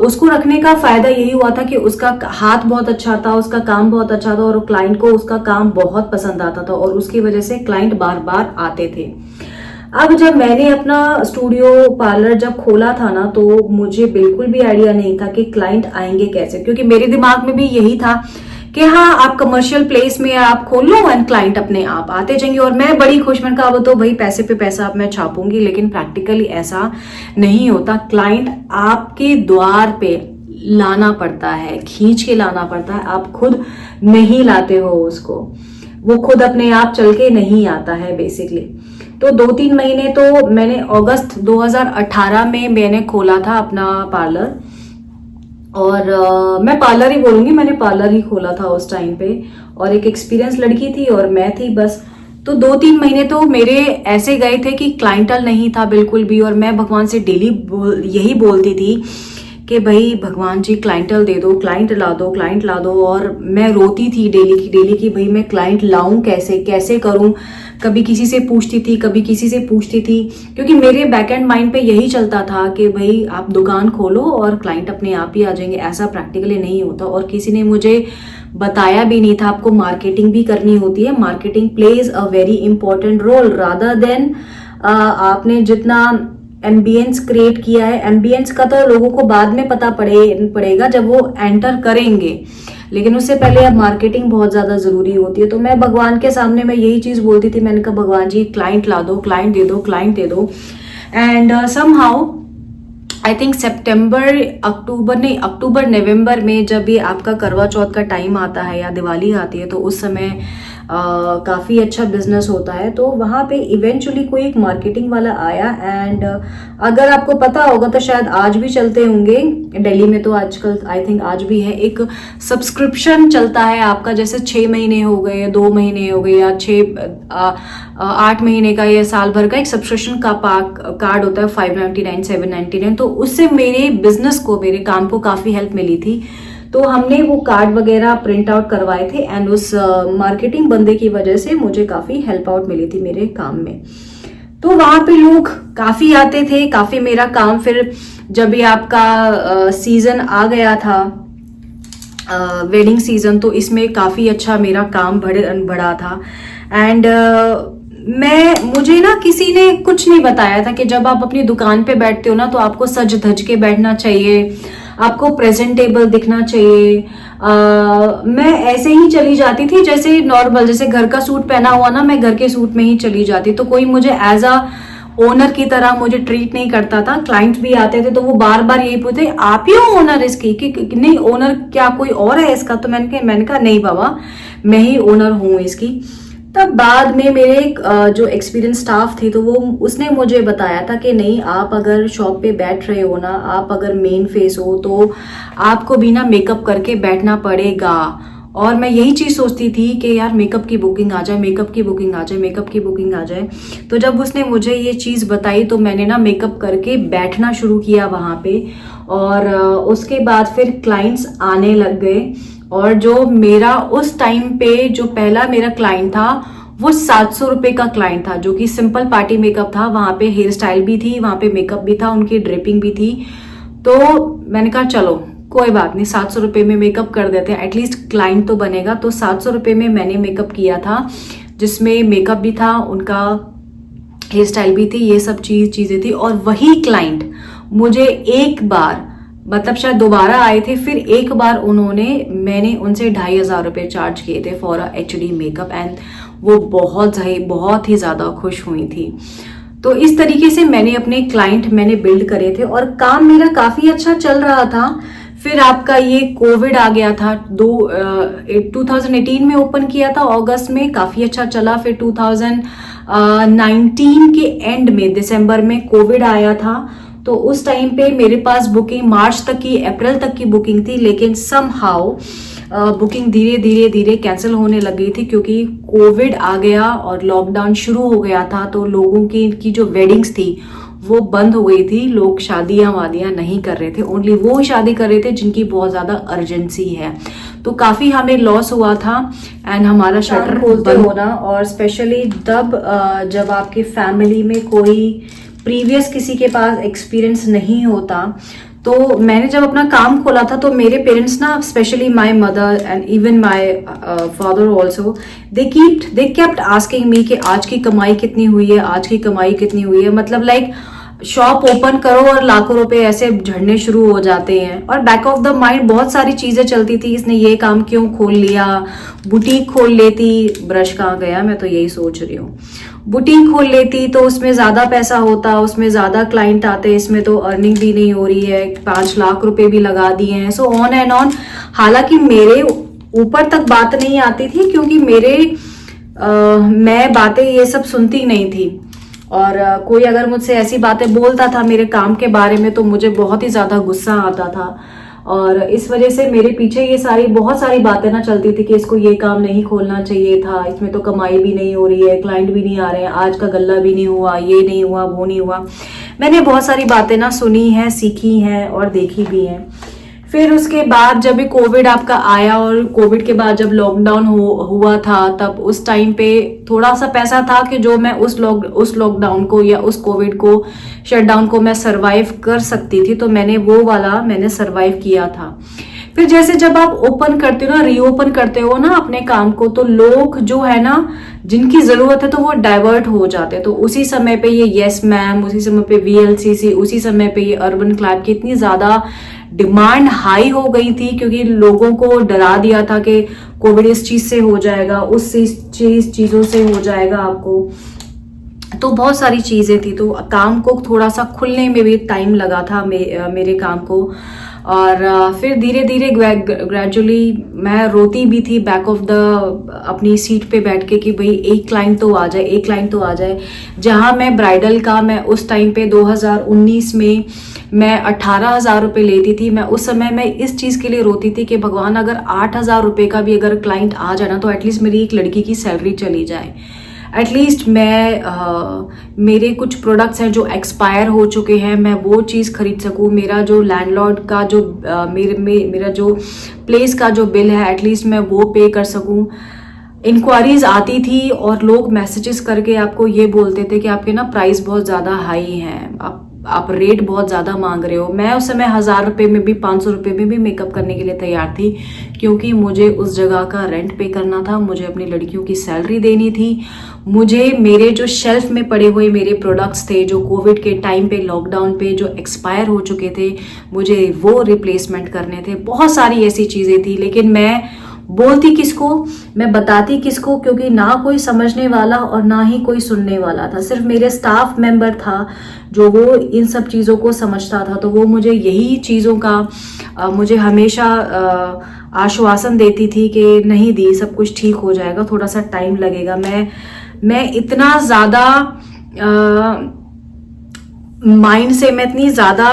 उसको रखने का फायदा यही हुआ था कि उसका हाथ बहुत अच्छा था, उसका काम बहुत अच्छा था और क्लाइंट को उसका काम बहुत पसंद आता था और उसकी वजह से क्लाइंट बार बार आते थे। अब जब मैंने अपना स्टूडियो पार्लर जब खोला था ना, तो मुझे बिल्कुल भी आइडिया नहीं था कि क्लाइंट आएंगे कैसे, क्योंकि मेरे दिमाग में भी यही था कि हाँ, आप कमर्शियल प्लेस में आप खोल लो एंड क्लाइंट अपने आप आते जाएंगे। और मैं बड़ी खुश, मैंने कहा वो तो भाई पैसे पे पैसा अब मैं छापूंगी, लेकिन प्रैक्टिकली ऐसा नहीं होता। क्लाइंट आपके द्वार पे लाना पड़ता है, खींच के लाना पड़ता है। आप खुद नहीं लाते हो उसको, वो खुद अपने आप चल के नहीं आता है बेसिकली। तो 2-3 महीने तो मैंने अगस्त 2018 में मैंने खोला था अपना पार्लर, और मैं पार्लर ही बोलूंगी, मैंने पार्लर ही खोला था उस टाइम पे। और एक एक्सपीरियंस लड़की थी और मैं थी बस। तो 2-3 महीने तो मेरे ऐसे गए थे कि क्लाइंटल नहीं था बिल्कुल भी, और मैं भगवान से डेली यही बोलती थी कि भाई भगवान जी क्लाइंटल दे दो, क्लाइंट ला दो, क्लाइंट ला दो। और मैं रोती थी डेली की भाई मैं क्लाइंट लाऊं कैसे करूं। कभी किसी से पूछती थी, कभी किसी से पूछती थी, क्योंकि मेरे बैक एंड माइंड पे यही चलता था कि भाई आप दुकान खोलो और क्लाइंट अपने आप ही आ जाएंगे। ऐसा प्रैक्टिकली नहीं होता, और किसी ने मुझे बताया भी नहीं था। आपको मार्केटिंग भी करनी होती है, marketing plays a very important role rather than आपने जितना एम्बियंस क्रिएट किया है। एम्बियंस का तो लोगों को बाद में पता पड़ेगा जब वो एंटर करेंगे, लेकिन उससे पहले अब मार्केटिंग बहुत ज्यादा जरूरी होती है। तो मैं भगवान के सामने मैं यही चीज बोलती थी, मैंने कहा भगवान जी क्लाइंट ला दो, क्लाइंट दे दो, क्लाइंट दे दो। एंड समहाउ आई थिंक अक्टूबर नवंबर में जब ये आपका करवा चौथ का टाइम आता है या दिवाली आती है, तो उस समय काफी अच्छा बिजनेस होता है। तो वहां पे इवेंचुअली कोई एक मार्केटिंग वाला आया एंड अगर आपको पता होगा तो शायद आज भी चलते होंगे दिल्ली में, तो आजकल आई थिंक आज भी है, एक सब्सक्रिप्शन चलता है आपका, जैसे 6 महीने हो गए, 2 महीने हो गए, या 8 महीने का या साल भर का एक सब्सक्रिप्शन का कार्ड होता है 599 799। तो उससे मेरे बिजनेस को, मेरे काम को काफी हेल्प मिली थी। तो हमने वो कार्ड वगैरह प्रिंट आउट करवाए थे एंड उस मार्केटिंग बंदे की वजह से मुझे काफी हेल्प आउट मिली थी मेरे काम में। तो वहां पे लोग काफी आते थे, काफी मेरा काम, फिर जब ये आपका सीजन आ गया था वेडिंग सीजन, तो इसमें काफी अच्छा मेरा काम बढ़ा था। एंड मुझे ना किसी ने कुछ नहीं बताया था कि जब आप अपनी दुकान पे बैठते हो ना तो आपको सज धज के बैठना चाहिए, आपको प्रेजेंटेबल दिखना चाहिए। मैं ऐसे ही चली जाती थी जैसे नॉर्मल, जैसे घर का सूट पहना हुआ ना, मैं घर के सूट में ही चली जाती, तो कोई मुझे एज अ ओनर की तरह मुझे ट्रीट नहीं करता था। क्लाइंट भी आते थे तो वो बार बार यही पूछते, आप ही हो ओनर इसकी कि नहीं, ओनर क्या कोई और है इसका? तो मैंने कहा नहीं बाबा, मैं ही ओनर हूँ इसकी। तब बाद में मेरे एक जो एक्सपीरियंस स्टाफ थी, तो वो उसने मुझे बताया था कि नहीं, आप अगर शॉप पे बैठ रहे हो ना, आप अगर मेन फेस हो तो आपको भी ना मेकअप करके बैठना पड़ेगा। और मैं यही चीज सोचती थी कि यार मेकअप की बुकिंग आ जाए, मेकअप की बुकिंग आ जाए, मेकअप की बुकिंग आ जाए। तो जब उसने मुझे ये चीज बताई तो मैंने ना मेकअप करके बैठना शुरू किया वहां पे। और उसके बाद फिर क्लाइंट्स आने लग गए। और जो मेरा उस टाइम पे जो पहला मेरा क्लाइंट था वो 700 रुपए का क्लाइंट था, जो कि सिंपल पार्टी मेकअप था। वहां पे हेयर स्टाइल भी थी, वहां पे मेकअप भी था, उनकी ड्रिपिंग भी थी। तो मैंने कहा चलो कोई बात नहीं, 700 रुपए में मेकअप कर देते हैं, एटलीस्ट क्लाइंट तो बनेगा। तो 700 रुपए में मैंने मेकअप किया था, जिसमें मेकअप भी था, उनका हेयर स्टाइल भी थी, ये सब चीजें थी। और वही क्लाइंट मुझे एक बार, मतलब शायद दोबारा आए थे, फिर एक बार मैंने उनसे 2500 रुपए चार्ज किए थे फॉर HD मेकअप, एंड वो बहुत ही ज्यादा खुश हुई थी। तो इस तरीके से मैंने अपने क्लाइंट बिल्ड करे थे और काम मेरा काफी अच्छा चल रहा था। फिर आपका ये कोविड आ गया था। 2018 में ओपन किया था अगस्त में, काफी अच्छा चला। फिर 2019 के एंड में दिसंबर में कोविड आया था। तो उस टाइम पे मेरे पास बुकिंग मार्च तक की, अप्रैल तक की बुकिंग थी, लेकिन समहाउ बुकिंग धीरे धीरे कैंसिल होने लग गई थी, क्योंकि कोविड आ गया और लॉकडाउन शुरू हो गया था। तो लोगों की जो वेडिंग्स थी वो बंद हो गई थी। लोग शादियां वादियां नहीं कर रहे थे, ओनली वो शादी कर रहे थे जिनकी बहुत ज्यादा अर्जेंसी है। तो काफी हमें लॉस हुआ था एंड हमारा शटर खोलते होना। और स्पेशली तब जब आपकी फैमिली में कोई प्रीवियस किसी के पास एक्सपीरियंस नहीं होता। तो मैंने जब अपना काम खोला था तो मेरे पेरेंट्स ना, specially my mother and even my father also, they kept asking me कि आज की कमाई कितनी हुई है, आज की कमाई कितनी हुई है। मतलब लाइक शॉप ओपन करो और लाखों रुपए ऐसे झड़ने शुरू हो जाते हैं। और बैक ऑफ द माइंड बहुत सारी चीजें चलती थी, इसने ये काम क्यों खोल लिया, बुटीक खोल लेती। ब्रश कहाँ गया, मैं तो यही सोच रही हूँ। बुटीक खोल लेती तो उसमें ज्यादा पैसा होता, उसमें ज्यादा क्लाइंट आते, इसमें तो अर्निंग भी नहीं हो रही है, 5 लाख रुपए भी लगा दिए हैं। So on and on. हालांकि मेरे ऊपर तक बात नहीं आती थी, क्योंकि मैं बातें ये सब सुनती नहीं थी। और कोई अगर मुझसे ऐसी बातें बोलता था मेरे काम के बारे में तो मुझे बहुत ही ज्यादा गुस्सा आता था। और इस वजह से मेरे पीछे ये बहुत सारी बातें ना चलती थी कि इसको ये काम नहीं खोलना चाहिए था, इसमें तो कमाई भी नहीं हो रही है, क्लाइंट भी नहीं आ रहे हैं, आज का गल्ला भी नहीं हुआ, ये नहीं हुआ, वो नहीं हुआ। मैंने बहुत सारी बातें ना सुनी हैं, सीखी हैं और देखी भी हैं। फिर उसके बाद जब भी कोविड आपका आया और कोविड के बाद जब लॉकडाउन हुआ था, तब उस टाइम पे थोड़ा सा पैसा था कि जो मैं उस लॉकडाउन को या उस कोविड को शटडाउन को मैं सरवाइव कर सकती थी। तो मैंने सरवाइव किया था। फिर जैसे जब आप ओपन करते हो ना, रीओपन करते हो ना अपने काम को, तो लोग जो है ना, जिनकी जरूरत है तो वो डाइवर्ट हो जाते हैं। तो उसी समय पे ये यस मैम, उसी समय पे VLCC, उसी समय पे ये अर्बन क्लैप की इतनी ज्यादा डिमांड हाई हो गई थी, क्योंकि लोगों को डरा दिया था कि कोविड इस चीज से हो जाएगा, उस चीजों से हो जाएगा आपको। तो बहुत सारी चीजें थी। तो काम को थोड़ा सा खुलने में भी टाइम लगा था मेरे काम को। और फिर धीरे धीरे ग्रेजुअली मैं रोती भी थी बैक ऑफ द अपनी सीट पे बैठ के कि भाई एक क्लाइंट तो आ जाए, एक क्लाइंट तो आ जाए। जहां मैं ब्राइडल का, मैं उस टाइम पे 2019 में मैं 18,000 रुपए लेती थी। मैं उस समय मैं इस चीज के लिए रोती थी कि भगवान अगर 8,000 रुपए का भी अगर क्लाइंट आ जाए ना, तो एटलीस्ट मेरी एक लड़की की सैलरी चली जाए। एटलीस्ट मेरे कुछ प्रोडक्ट्स हैं जो एक्सपायर हो चुके हैं, मैं वो चीज़ खरीद सकूं। मेरा जो लैंडलॉर्ड का जो मेरा जो प्लेस का जो बिल है, एटलीस्ट मैं वो पे कर सकूं। इंक्वायरीज आती थी और लोग मैसेजेस करके आपको ये बोलते थे कि आपके ना प्राइस बहुत ज़्यादा हाई हैं, आप आप रेट बहुत ज़्यादा मांग रहे हो। मैं उस समय 1000 रुपये में भी 500 रुपये में भी मेकअप करने के लिए तैयार थी, क्योंकि मुझे उस जगह का रेंट पे करना था, मुझे अपनी लड़कियों की सैलरी देनी थी, मुझे मेरे जो शेल्फ में पड़े हुए मेरे प्रोडक्ट्स थे जो कोविड के टाइम पे लॉकडाउन पे जो एक्सपायर हो चुके थे, मुझे वो रिप्लेसमेंट करने थे। बहुत सारी ऐसी चीज़ें थी, लेकिन मैं बोलती किसको, मैं बताती किसको, क्योंकि ना कोई समझने वाला और ना ही कोई सुनने वाला था। सिर्फ मेरे स्टाफ मेंबर था जो वो इन सब चीज़ों को समझता था, तो वो मुझे यही चीज़ों का मुझे हमेशा आश्वासन देती थी कि नहीं दी, सब कुछ ठीक हो जाएगा, थोड़ा सा टाइम लगेगा। मैं इतना ज़्यादा माइंड से मैं इतनी ज़्यादा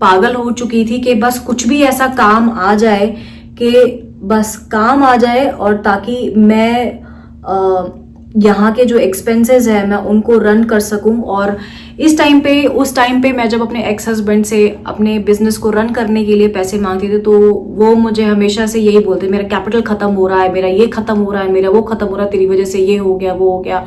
पागल हो चुकी थी कि बस कुछ भी ऐसा काम आ जाए कि बस काम आ जाए, और ताकि मैं यहाँ के जो एक्सपेंसेस है मैं उनको रन कर सकूं। और उस टाइम पे मैं जब अपने एक्स हस्बैंड से अपने बिजनेस को रन करने के लिए पैसे मांगती थी, तो वो मुझे हमेशा से यही बोलते, मेरा कैपिटल खत्म हो रहा है, मेरा ये खत्म हो रहा है, मेरा वो खत्म हो रहा है, तेरी वजह से ये हो गया, वो हो गया।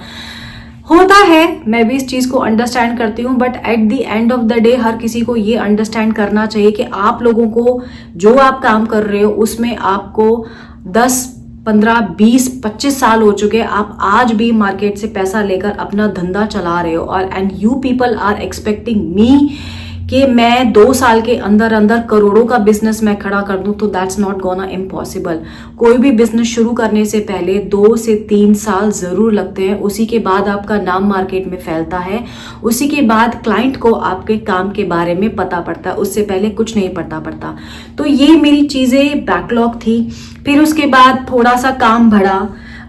होता है, मैं भी इस चीज़ को अंडरस्टैंड करती हूँ, but at the end of the day हर किसी को ये अंडरस्टैंड करना चाहिए कि आप लोगों को जो आप काम कर रहे हो उसमें आपको 10, 15, 20, 25 साल हो चुके हैं, आप आज भी मार्केट से पैसा लेकर अपना धंधा चला रहे हो। और and you people are expecting me कि मैं 2 साल के अंदर अंदर करोड़ों का बिजनेस मैं खड़ा कर दूं, तो दैट्स नॉट गोना इम्पॉसिबल। कोई भी बिजनेस शुरू करने से पहले 2 से 3 साल जरूर लगते हैं, उसी के बाद आपका नाम मार्केट में फैलता है, उसी के बाद क्लाइंट को आपके काम के बारे में पता पड़ता है, उससे पहले कुछ नहीं पड़ता। तो ये मेरी चीज़ें बैकलॉग थी। फिर उसके बाद थोड़ा सा काम बढ़ा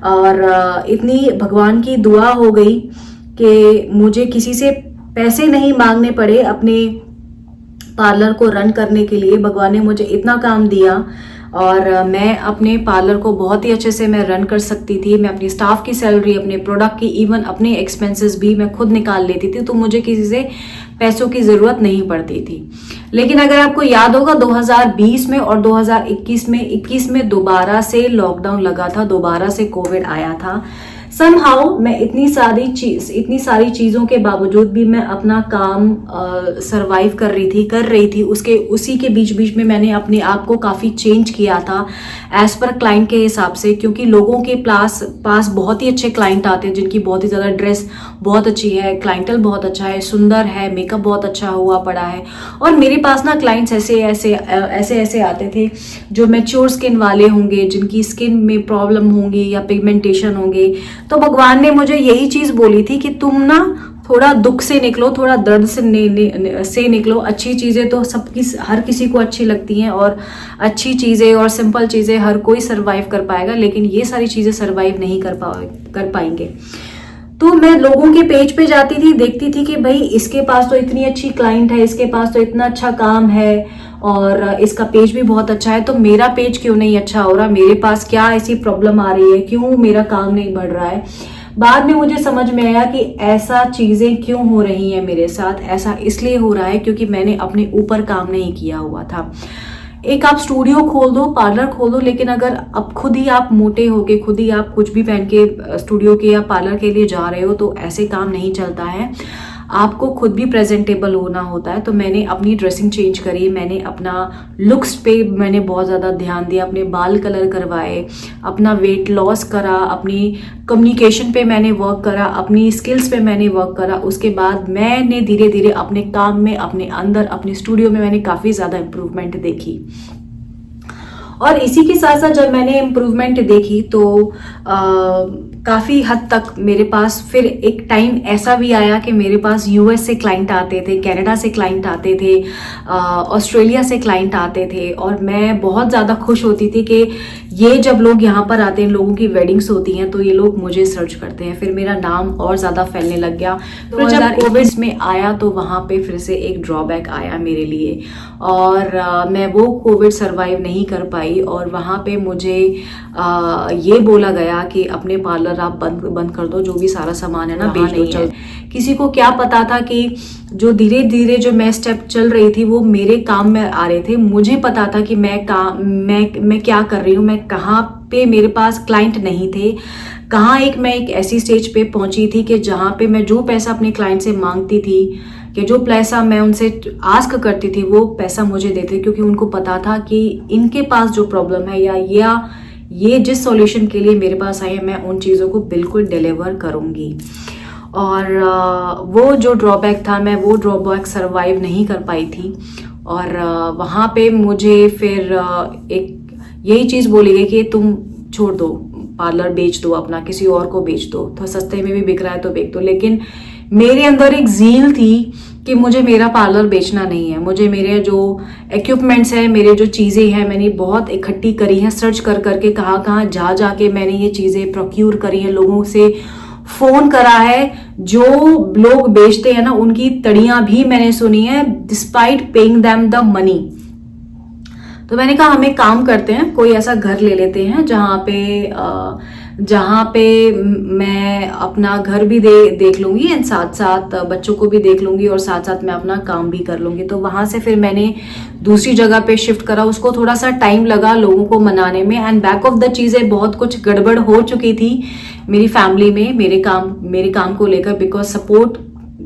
और इतनी भगवान की दुआ हो गई कि मुझे किसी से पैसे नहीं मांगने पड़े अपने पार्लर को रन करने के लिए। भगवान ने मुझे इतना काम दिया और मैं अपने पार्लर को बहुत ही अच्छे से मैं रन कर सकती थी। मैं अपनी स्टाफ की सैलरी, अपने प्रोडक्ट की, इवन अपने एक्सपेंसेस भी मैं खुद निकाल लेती थी, तो मुझे किसी से पैसों की ज़रूरत नहीं पड़ती थी। लेकिन अगर आपको याद होगा 2020 में और 2021 में दोबारा से लॉकडाउन लगा था, दोबारा से कोविड आया था। समहाउ मैं इतनी सारी चीज़ों के बावजूद भी मैं अपना काम सरवाइव कर रही थी। उसी के बीच में मैंने अपने आप को काफ़ी चेंज किया था एज पर क्लाइंट के हिसाब से, क्योंकि लोगों के पास बहुत ही अच्छे क्लाइंट आते हैं जिनकी बहुत ही ज़्यादा ड्रेस बहुत अच्छी है, क्लाइंटल बहुत अच्छा है, सुंदर है, मेकअप बहुत अच्छा हुआ पड़ा है। और मेरे पास ना क्लाइंट्स ऐसे आते थे जो मैच्योर स्किन वाले होंगे, जिनकी स्किन में प्रॉब्लम होंगी या पिगमेंटेशन होंगे। तो भगवान ने मुझे यही चीज बोली थी कि तुम ना थोड़ा दुख से निकलो, थोड़ा दर्द से निकलो। अच्छी चीजें तो हर किसी को अच्छी लगती हैं, और अच्छी चीजें और सिंपल चीजें हर कोई सरवाइव कर पाएगा, लेकिन ये सारी चीजें सरवाइव नहीं कर पाएंगे। तो मैं लोगों के पेज पे जाती थी, देखती थी कि भाई इसके पास तो इतनी अच्छी क्लाइंट है, इसके पास तो इतना अच्छा काम है और इसका पेज भी बहुत अच्छा है, तो मेरा पेज क्यों नहीं अच्छा हो रहा, मेरे पास क्या ऐसी प्रॉब्लम आ रही है, क्यों मेरा काम नहीं बढ़ रहा है। बाद में मुझे समझ में आया कि ऐसा चीजें क्यों हो रही हैं मेरे साथ। ऐसा इसलिए हो रहा है क्योंकि मैंने अपने ऊपर काम नहीं किया हुआ था। एक आप स्टूडियो खोल दो, पार्लर खोल दो, लेकिन अगर अब खुद ही आप मोटे होके, खुद ही आप कुछ भी पहन के स्टूडियो के या पार्लर के लिए जा रहे हो, तो ऐसे काम नहीं चलता है। आपको खुद भी प्रेजेंटेबल होना होता है। तो मैंने अपनी ड्रेसिंग चेंज करी, मैंने अपना लुक्स पे मैंने बहुत ज़्यादा ध्यान दिया, अपने बाल कलर करवाए, अपना वेट लॉस करा, अपनी कम्युनिकेशन पे मैंने वर्क करा, अपनी स्किल्स पे मैंने वर्क करा। उसके बाद मैंने धीरे धीरे अपने काम में, अपने अंदर, अपने स्टूडियो में मैंने काफ़ी ज़्यादा इम्प्रूवमेंट देखी। और इसी के साथ साथ जब मैंने इम्प्रूवमेंट देखी तो काफ़ी हद तक मेरे पास फिर एक टाइम ऐसा भी आया कि मेरे पास यूएस से क्लाइंट आते थे, कनाडा से क्लाइंट आते थे, ऑस्ट्रेलिया से क्लाइंट आते थे, और मैं बहुत ज़्यादा खुश होती थी कि ये जब लोग यहाँ पर आते हैं, लोगों की वेडिंग्स होती हैं, तो ये लोग मुझे सर्च करते हैं। फिर मेरा नाम और ज़्यादा फैलने लग गया। फिर जब कोविड में आया तो वहाँ पे फिर से एक ड्रॉबैक आया मेरे लिए, और मैं वो कोविड सर्वाइव नहीं कर पाई, और वहाँ पे मुझे ये बोला गया कि अपने पार्लर आप बंद कर दो, जो भी सारा सामान है ना बेच दो। चल, किसी को क्या पता था कि जो धीरे धीरे जो मैं स्टेप चल रही थी वो मेरे काम में आ रहे थे। मुझे पता था कि मैं क्या कर रही हूँ, मैं कहाँ पे मेरे पास क्लाइंट नहीं थे, कहाँ मैं एक ऐसी स्टेज पे पहुंची थी कि जहाँ पे मैं जो पैसा अपने क्लाइंट से मांगती थी कि जो पैसा मैं उनसे आस्क करती थी वो पैसा मुझे देते, क्योंकि उनको पता था कि इनके पास जो प्रॉब्लम है या ये जिस सॉल्यूशन के लिए मेरे पास आए हैं मैं उन चीज़ों को बिल्कुल डिलीवर करूँगी। और वो जो ड्रॉबैक था मैं वो ड्रॉबैक सरवाइव नहीं कर पाई थी। और वहाँ पे मुझे फिर एक यही चीज़ बोली गई कि तुम छोड़ दो, पार्लर बेच दो अपना, किसी और को बेच दो, तो सस्ते में भी बिक रहा है तो बेच दो। लेकिन मेरे अंदर एक ज़ील थी कि मुझे मेरा पार्लर बेचना नहीं है, मुझे मेरे जो इक्विपमेंट्स है, मेरे जो चीज़ें हैं, मैंने बहुत इकट्ठी करी हैं, सर्च कर करके कहाँ कहाँ जा जाके मैंने ये चीज़ें प्रोक्यूर करी हैं, लोगों से फ़ोन करा है, जो लोग बेचते हैं ना उनकी तड़ियाँ भी मैंने सुनी है despite paying them the money. तो मैंने कहा हम एक काम करते हैं, कोई ऐसा घर ले लेते हैं जहाँ पे मैं अपना घर भी देख लूंगी एंड साथ साथ बच्चों को भी देख लूंगी और साथ साथ मैं अपना काम भी कर लूंगी। तो वहां से फिर मैंने दूसरी जगह पे शिफ्ट करा। उसको थोड़ा सा टाइम लगा लोगों को मनाने में, एंड बैक ऑफ द चीजें बहुत कुछ गड़बड़ हो चुकी थी मेरी फैमिली में मेरे काम को लेकर, बिकॉज सपोर्ट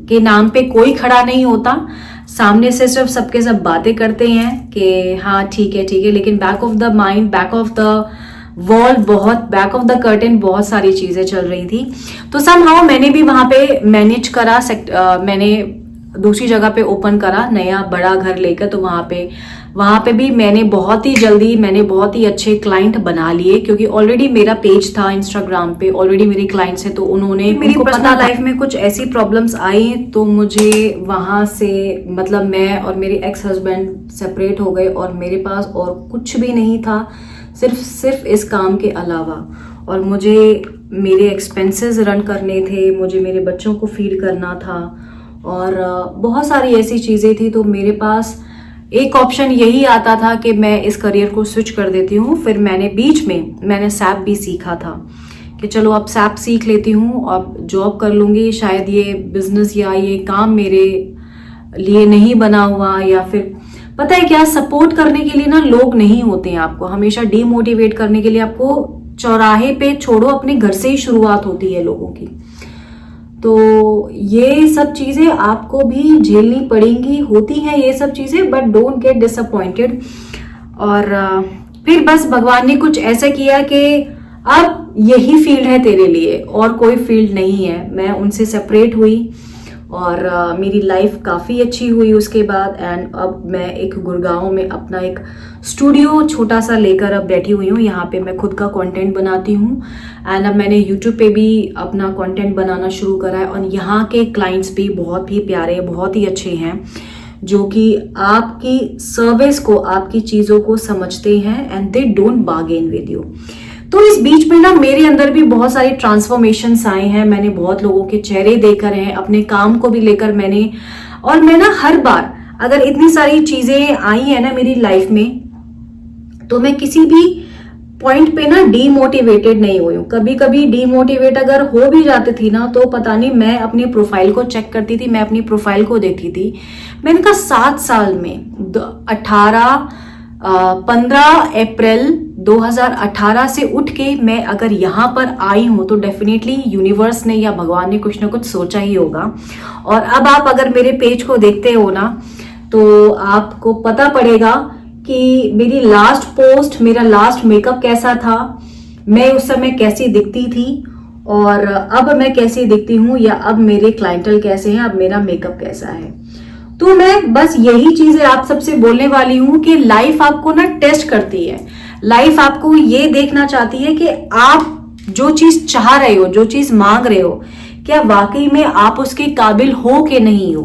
के नाम पे कोई खड़ा नहीं होता, सामने से सिर्फ सबके सब बातें करते हैं कि हाँ ठीक है, लेकिन back of the mind, back of the wall, बहुत बैक ऑफ द कर्टेन बहुत सारी चीजें चल रही थी। तो समहाउ मैंने भी वहां पे मैनेज करा, मैंने दूसरी जगह पे ओपन करा नया बड़ा घर लेकर। तो वहां पे भी मैंने बहुत ही अच्छे क्लाइंट बना लिए, क्योंकि ऑलरेडी मेरा पेज था इंस्टाग्राम पे, ऑलरेडी मेरे क्लाइंट्स हैं, तो उन्होंने मेरी पर्सनल लाइफ में कुछ ऐसी प्रॉब्लम्स आई तो मुझे वहां से मतलब मैं और मेरे एक्स हस्बैंड सेपरेट हो गए और मेरे पास और कुछ भी नहीं था सिर्फ इस काम के अलावा। और मुझे मेरे एक्सपेंसेस रन करने थे, मुझे मेरे बच्चों को फीड करना था और बहुत सारी ऐसी चीज़ें थी। तो मेरे पास एक ऑप्शन यही आता था कि मैं इस करियर को स्विच कर देती हूँ। फिर मैंने सैप भी सीखा था कि चलो अब सैप सीख लेती हूँ, अब जॉब कर लूँगी, शायद ये बिजनेस या ये काम मेरे लिए नहीं बना हुआ, या फिर पता है क्या, सपोर्ट करने के लिए ना लोग नहीं होते हैं आपको, हमेशा डीमोटिवेट करने के लिए आपको चौराहे पे छोड़ो, अपने घर से ही शुरुआत होती है लोगों की। तो ये सब चीजें आपको भी झेलनी पड़ेंगी, होती हैं ये सब चीजें, बट डोंट गेट डिसअपॉइंटेड। और फिर बस भगवान ने कुछ ऐसा किया कि अब यही फील्ड है तेरे लिए और कोई फील्ड नहीं है। मैं उनसे सेपरेट हुई और मेरी लाइफ काफ़ी अच्छी हुई उसके बाद। एंड अब मैं एक गुड़गांव में अपना एक स्टूडियो छोटा सा लेकर अब बैठी हुई हूँ। यहाँ पे मैं खुद का कंटेंट बनाती हूँ एंड अब मैंने यूट्यूब पे भी अपना कंटेंट बनाना शुरू करा है। और यहाँ के क्लाइंट्स भी बहुत ही प्यारे, बहुत ही अच्छे हैं, जो कि आपकी सर्विस को, आपकी चीज़ों को समझते हैं and they don't bargain with you. तो इस बीच में ना मेरे अंदर भी बहुत सारे ट्रांसफॉर्मेशंस आए हैं, मैंने बहुत लोगों के चेहरे देखकर हैं, अपने काम को भी लेकर मैं ना हर बार अगर इतनी सारी चीजें आई है ना मेरी लाइफ में, तो मैं किसी भी पॉइंट पे ना डीमोटिवेटेड नहीं हुई हूँ। कभी कभी डीमोटिवेट अगर हो भी जाती थी ना, तो पता नहीं, मैं अपनी प्रोफाइल को चेक करती थी, मैं अपनी प्रोफाइल को देखती थी, मैंने कहा 7 साल में 15 अप्रैल 2018 से उठ के मैं अगर यहाँ पर आई हूँ तो डेफिनेटली यूनिवर्स ने या भगवान ने कुछ ना कुछ सोचा ही होगा। और अब आप अगर मेरे पेज को देखते हो ना, तो आपको पता पड़ेगा कि मेरी लास्ट पोस्ट, मेरा लास्ट मेकअप कैसा था, मैं उस समय कैसी दिखती थी और अब मैं कैसी दिखती हूँ, या अब मेरे क्लाइंटल कैसे हैं, अब मेरा मेकअप कैसा है। तो मैं बस यही चीजें आप सबसे बोलने वाली हूँ कि लाइफ आपको ना टेस्ट करती है, लाइफ आपको ये देखना चाहती है कि आप जो चीज चाह रहे हो, जो चीज मांग रहे हो, क्या वाकई में आप उसके काबिल हो कि नहीं हो।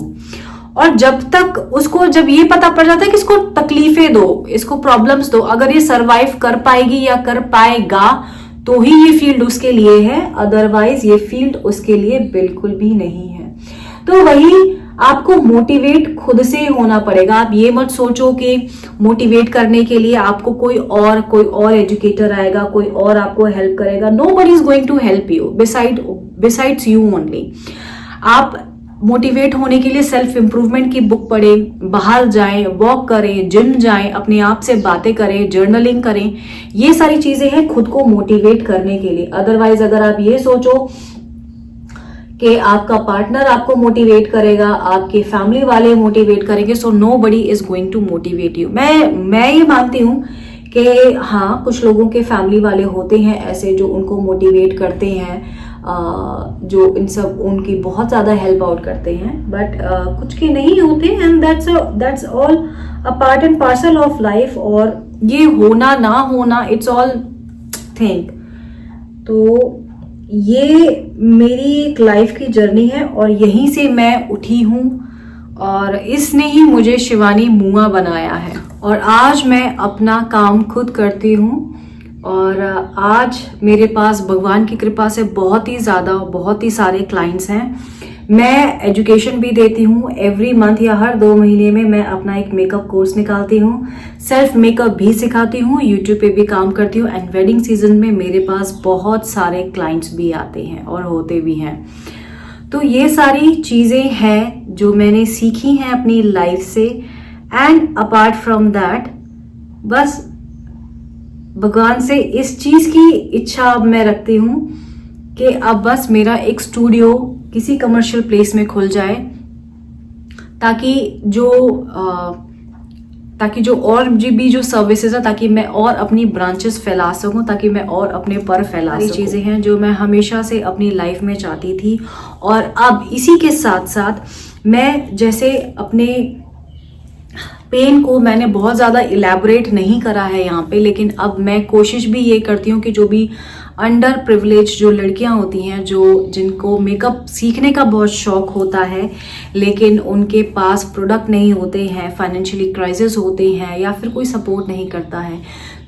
और जब ये पता पड़ जाता है कि इसको तकलीफें दो, इसको प्रॉब्लम्स दो, अगर ये सरवाइव कर पाएगी या कर पाएगा तो ही ये फील्ड उसके लिए है, अदरवाइज ये फील्ड उसके लिए बिल्कुल भी नहीं है। तो वही आपको मोटिवेट खुद से होना पड़ेगा। आप ये मत सोचो कि मोटिवेट करने के लिए आपको कोई और एजुकेटर आएगा, कोई और आपको हेल्प करेगा। Nobody is going to help you besides you only. आप मोटिवेट होने के लिए सेल्फ इंप्रूवमेंट की बुक पढ़ें, बाहर जाएं, वॉक करें, जिम जाएं, अपने आप से बातें करें, जर्नलिंग करें। ये सारी चीजें हैं खुद को मोटिवेट करने के लिए। अदरवाइज अगर आप ये सोचो कि आपका पार्टनर आपको मोटिवेट करेगा, आपके फैमिली वाले मोटिवेट करेंगे, so nobody is going to motivate you. मैं ये मानती हूँ कि हाँ, कुछ लोगों के फैमिली वाले होते हैं ऐसे जो उनको मोटिवेट करते हैं, जो इन सब उनकी बहुत ज़्यादा हेल्प आउट करते हैं, बट कुछ के नहीं होते, and that's all a part and parcel of life. और ये होना ना होना, इट्स ऑल थिंग। तो ये मेरी एक लाइफ की जर्नी है और यहीं से मैं उठी हूँ और इसने ही मुझे शिवानी मुआ बनाया है। और आज मैं अपना काम खुद करती हूँ और आज मेरे पास भगवान की कृपा से बहुत ही सारे क्लाइंट्स हैं। मैं एजुकेशन भी देती हूँ, एवरी मंथ या हर 2 महीने में मैं अपना एक मेकअप कोर्स निकालती हूँ, सेल्फ मेकअप भी सिखाती हूँ, यूट्यूब पे भी काम करती हूँ, एंड वेडिंग सीजन में मेरे पास बहुत सारे क्लाइंट्स भी आते हैं और होते भी हैं। तो ये सारी चीज़ें हैं जो मैंने सीखी हैं अपनी लाइफ से, एंड अपार्ट फ्रॉम दैट बस भगवान से इस चीज़ की इच्छा अब मैं रखती हूँ कि अब बस मेरा एक स्टूडियो किसी कमर्शियल प्लेस में खुल जाए, ताकि जो और भी जो सर्विसेज है, ताकि मैं और अपनी ब्रांचेस फैला सकूं, ताकि मैं और अपने पर फैला सकूं। चीज़ें हैं जो मैं हमेशा से अपनी लाइफ में चाहती थी। और अब इसी के साथ साथ मैं जैसे अपने पेन को मैंने बहुत ज़्यादा इलेबोरेट नहीं करा है यहाँ पे, लेकिन अब मैं कोशिश भी ये करती हूँ कि जो भी अंडर प्रिविलेज जो लड़कियां होती हैं, जिनको मेकअप सीखने का बहुत शौक होता है लेकिन उनके पास प्रोडक्ट नहीं होते हैं, फाइनेंशियली क्राइसिस होते हैं, या फिर कोई सपोर्ट नहीं करता है,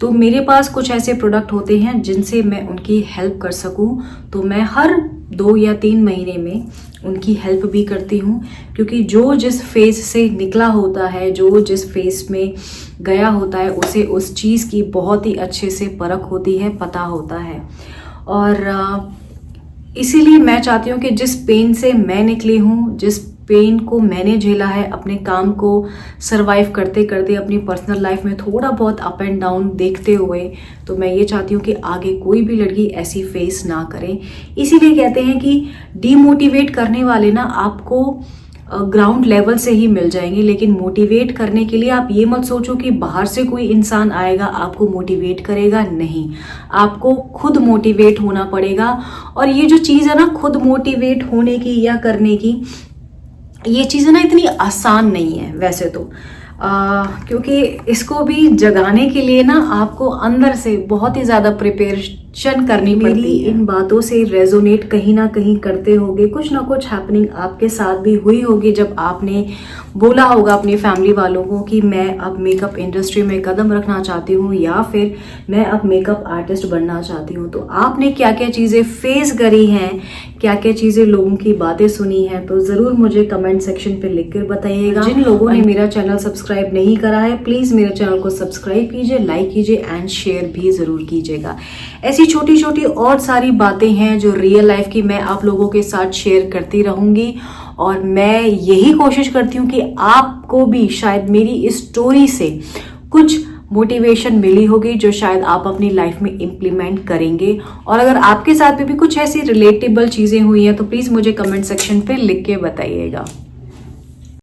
तो मेरे पास कुछ ऐसे प्रोडक्ट होते हैं जिनसे मैं उनकी हेल्प कर सकूं। तो मैं हर 2 या 3 महीने में उनकी हेल्प भी करती हूँ, क्योंकि जो जिस फेज से निकला होता है, जो जिस फेज में गया होता है, उसे उस चीज़ की बहुत ही अच्छे से परख होती है, पता होता है। और इसीलिए मैं चाहती हूँ कि जिस पेन से मैं निकली हूँ, जिस पेन को मैंने झेला है, अपने काम को सरवाइव करते करते, अपनी पर्सनल लाइफ में थोड़ा बहुत अप एंड डाउन देखते हुए, तो मैं ये चाहती हूँ कि आगे कोई भी लड़की ऐसी फेस ना करे। इसीलिए कहते हैं कि डीमोटिवेट करने वाले ना आपको ग्राउंड लेवल से ही मिल जाएंगे, लेकिन मोटिवेट करने के लिए आप ये मत सोचो कि बाहर से कोई इंसान आएगा आपको मोटिवेट करेगा। नहीं, आपको खुद मोटिवेट होना पड़ेगा। और ये जो चीज़ है ना, खुद मोटिवेट होने की या करने की, ये चीज़ ना इतनी आसान नहीं है वैसे तो, क्योंकि इसको भी जगाने के लिए ना आपको अंदर से बहुत ही ज़्यादा प्रिपरेशन करनी पड़ती है। इन बातों से रेजोनेट कहीं ना कहीं करते होगे, कुछ ना कुछ हैपनिंग आपके साथ भी हुई होगी जब आपने बोला होगा अपनी फैमिली वालों को कि मैं अब मेकअप इंडस्ट्री में कदम रखना चाहती हूँ, या फिर मैं अब मेकअप आर्टिस्ट बनना चाहती हूँ। तो आपने क्या क्या चीज़ें फेस करी हैं, क्या क्या चीज़ें लोगों की बातें सुनी हैं, तो ज़रूर मुझे कमेंट सेक्शन पे लिख कर बताइएगा। जिन लोगों ने मेरा चैनल सब्सक्राइब नहीं करा है, प्लीज़ मेरे चैनल को सब्सक्राइब कीजिए, लाइक कीजिए एंड शेयर भी ज़रूर कीजिएगा। ऐसी छोटी छोटी और सारी बातें हैं जो रियल लाइफ की मैं आप लोगों के साथ शेयर करती रहूँगी, और मैं यही कोशिश करती हूँ कि आपको भी शायद मेरी इस स्टोरी से कुछ मोटिवेशन मिली होगी, जो शायद आप अपनी लाइफ में इम्प्लीमेंट करेंगे। और अगर आपके साथ भी कुछ ऐसी रिलेटेबल चीज़ें हुई हैं तो प्लीज़ मुझे कमेंट सेक्शन पे लिख के बताइएगा।